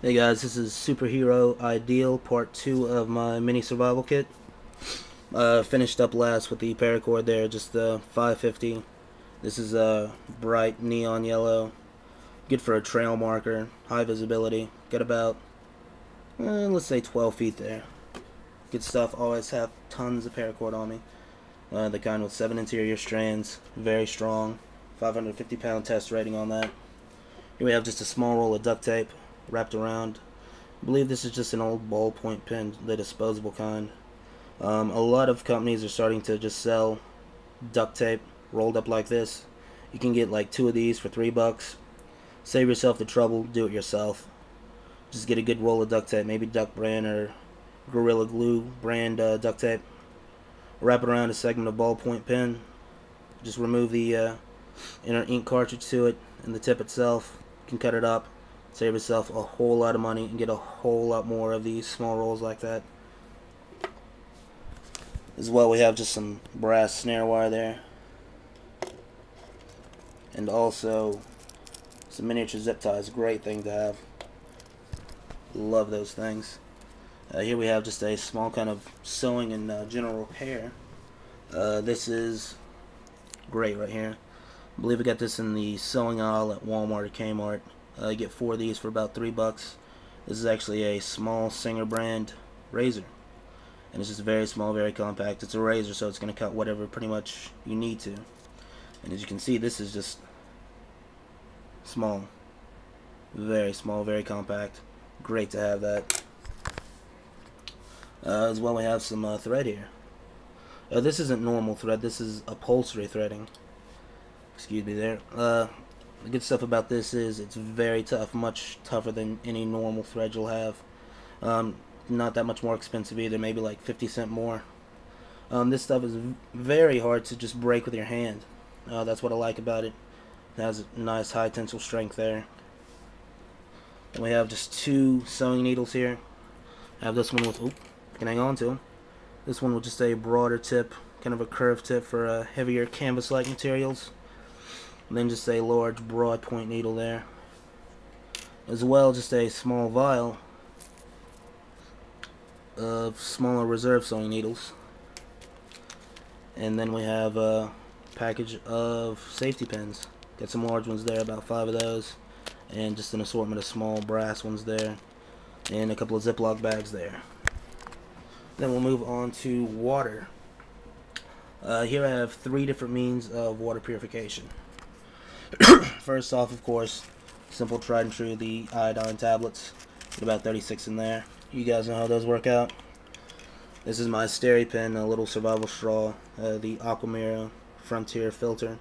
Hey guys, this is Superhero Ideal Part 2 of my mini survival kit. Finished up last with the paracord there, just the 550. This is a bright neon yellow. Good for a trail marker, high visibility. Got about, let's say 12 feet there. Good stuff, always have tons of paracord on me. The kind with 7 interior strands, very strong. 550-pound test rating on that. Here we have just a small roll of duct tape wrapped around. I believe this is just an old ballpoint pen, the disposable kind. A lot of companies are starting to just sell duct tape rolled up like this. You can get like 2 of these for $3. Save yourself the trouble, do it yourself. Just get a good roll of duct tape, maybe Duck brand or Gorilla Glue brand duct tape. Wrap it around a segment of ballpoint pen. Just remove the inner ink cartridge to it and the tip itself. You can cut it up. Save yourself a whole lot of money and get a whole lot more of these small rolls like that. As well, we have just some brass snare wire there. And also some miniature zip ties. Great thing to have. Love those things. Here we have just a small kind of sewing and general repair. This is great right here. I believe I got this in the sewing aisle at Walmart or Kmart. You get 4 of these for about $3. This is actually a small Singer brand razor, and it's just very small, very compact. It's a razor, so it's going to cut whatever pretty much you need to. And as you can see, this is just small, very small, very compact. Great to have that. As well, we have some thread here. This isn't normal thread. This is upholstery threading. Excuse me there. The good stuff about this is it's very tough, much tougher than any normal thread you'll have. Not that much more expensive either, maybe like 50 cents more. This stuff is very hard to just break with your hand. That's what I like about it. It has a nice high tensile strength there. And we have just 2 sewing needles here. I have this one with, I can hang on to them. This one with just a broader tip, kind of a curved tip for heavier canvas-like materials. And then just a large broad point needle there. As well, just a small vial of smaller reserve sewing needles. And then we have a package of safety pins. Got some large ones there, about 5 of those. And just an assortment of small brass ones there. And a couple of Ziploc bags there. Then we'll move on to water. Here I have 3 different means of water purification. First off, of course, simple tried and true, the iodine tablets. Get about 36 in there. You guys know how those work out. This is my SteriPen, a little survival straw, the Aquamira Frontier filter.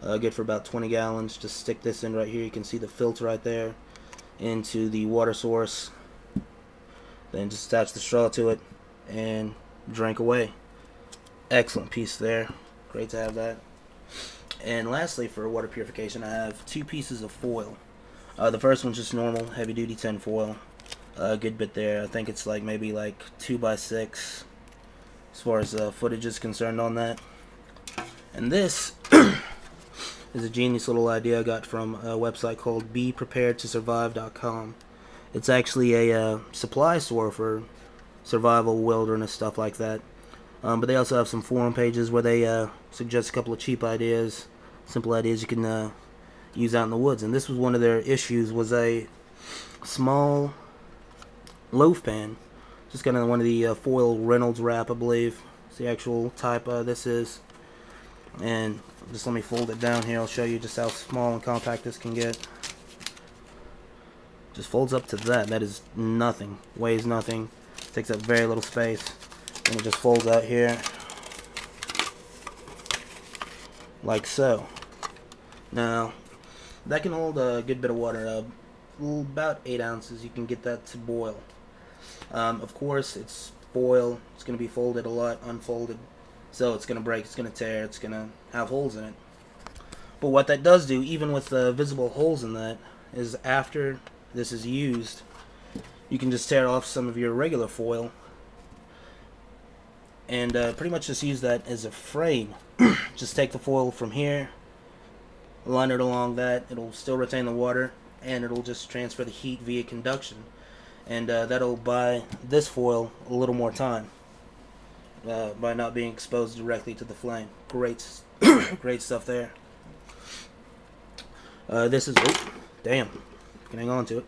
Good for about 20 gallons. Just stick this in right here. You can see the filter right there into the water source. Then just attach the straw to it and drink away. Excellent piece there. Great to have that. And lastly, for water purification, I have 2 pieces of foil. The first one's just normal heavy-duty tin foil. A good bit there. I think it's like maybe like 2x6 as far as footage is concerned on that. And this is a genius little idea I got from a website called BePreparedToSurvive.com. It's actually a supply store for survival, wilderness, stuff like that. But they also have some forum pages where they suggest a couple of cheap ideas, simple ideas you can use out in the woods. And this was one of their issues, was a small loaf pan. Just kind of one of the foil Reynolds wrap, I believe. It's the actual type this is. And just let me fold it down here. I'll show you just how small and compact this can get. Just folds up to that. That is nothing. Weighs nothing. Takes up very little space. And it just folds out here like so. Now that can hold a good bit of water, about 8 ounces. You can get that to boil. Of course, it's foil. It's going to be folded a lot, unfolded, so it's going to break, it's going to tear, it's going to have holes in it. But what that does do, even with visible holes in that, is after this is used, you can just tear off some of your regular foil and pretty much just use that as a frame. Just take the foil from here, line it along that. It'll still retain the water, and it'll just transfer the heat via conduction, and that'll buy this foil a little more time by not being exposed directly to the flame. Great, great stuff there. This is, oh, damn, can hang on to it.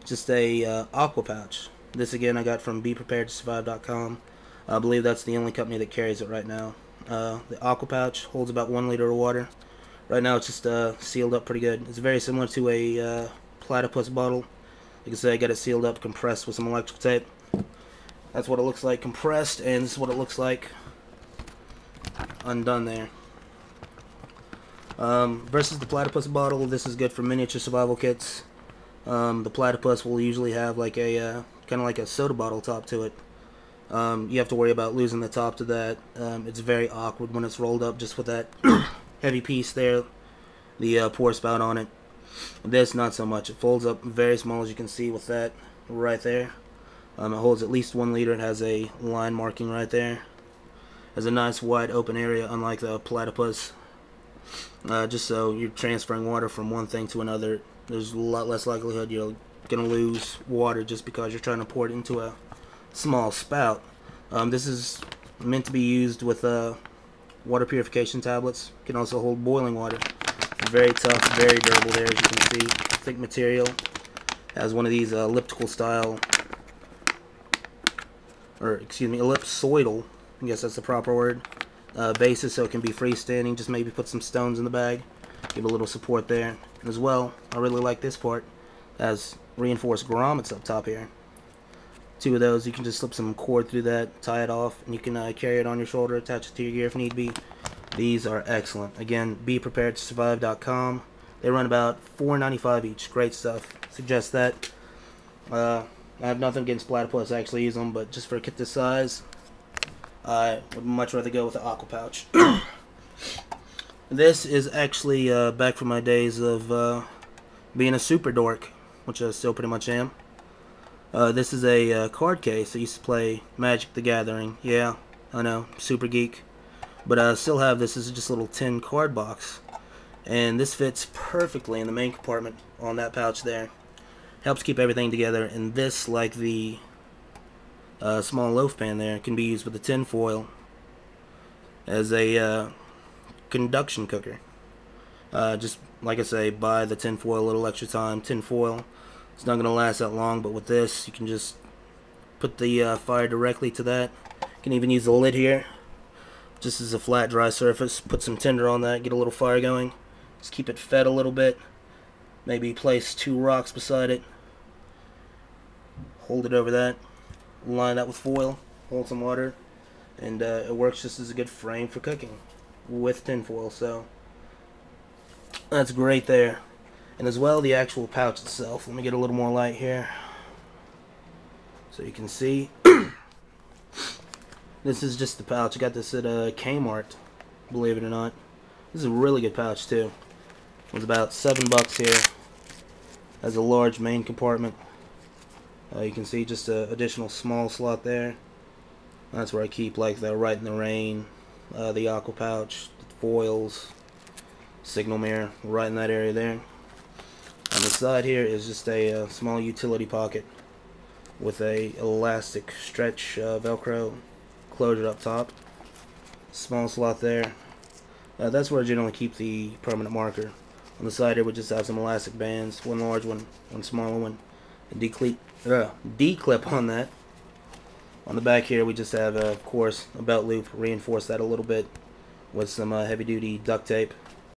Just a aqua pouch. This again I got from BePreparedToSurvive.com. I believe that's the only company that carries it right now. The aqua pouch holds about 1 liter of water. Right now it's just sealed up pretty good. It's very similar to a platypus bottle. Like I said, I got it sealed up, compressed with some electrical tape. That's what it looks like compressed, and this is what it looks like undone there. Versus the platypus bottle, this is good for miniature survival kits. The platypus will usually have like a kind of like a soda bottle top to it. You have to worry about losing the top to that. It's very awkward when it's rolled up just with that heavy piece there, the pour spout on it. This, not so much. It folds up very small, as you can see with that right there. It holds at least 1 liter. It has a line marking right there. Has a nice wide open area, unlike the platypus. Just so you're transferring water from one thing to another. There's a lot less likelihood you're going to lose water just because you're trying to pour it into a small spout. This is meant to be used with water purification tablets. It can also hold boiling water. Very tough, very durable there, as you can see. Thick material. Has one of these elliptical style, or excuse me, ellipsoidal, I guess that's the proper word, bases, so it can be freestanding. Just maybe put some stones in the bag, give a little support there. And as well, I really like this part. It has reinforced grommets up top here. 2 of those. You can just slip some cord through that, tie it off, and you can carry it on your shoulder, attach it to your gear if need be. These are excellent. Again, BePreparedToSurvive.com. They run about $4.95 each. Great stuff. Suggest that. I have nothing against platypus. I actually use them, but just for a kit this size, I would much rather go with the aqua pouch. This is actually back from my days of being a super dork, which I still pretty much am. This is a card case. I used to play Magic the Gathering. Yeah, I know, super geek. But I still have this. This is just a little tin card box. And this fits perfectly in the main compartment on that pouch there. Helps keep everything together. And this, like the small loaf pan there, can be used with the tin foil as a conduction cooker. Just, like I say, buy the tin foil a little extra time. Tin foil, it's not going to last that long, but with this, you can just put the fire directly to that. You can even use the lid here, just as a flat, dry surface. Put some tinder on that, get a little fire going. Just keep it fed a little bit. Maybe place 2 rocks beside it. Hold it over that. Line that with foil. Hold some water. And it works just as a good frame for cooking with tin foil. So that's great there. And as well, the actual pouch itself. Let me get a little more light here so you can see. This is just the pouch. I got this at Kmart, believe it or not. This is a really good pouch too. It was about $7 here. Has a large main compartment. You can see just an additional small slot there. That's where I keep like the Right in the Rain, the aqua pouch, the foils, signal mirror, right in that area there. On the side here is just a small utility pocket with a elastic stretch Velcro closure up top. Small slot there. That's where I generally keep the permanent marker. On the side here we just have some elastic bands, one large one, one smaller one. A D-clip on that. On the back here we just have, of course, a belt loop. Reinforce that a little bit with some heavy-duty duct tape.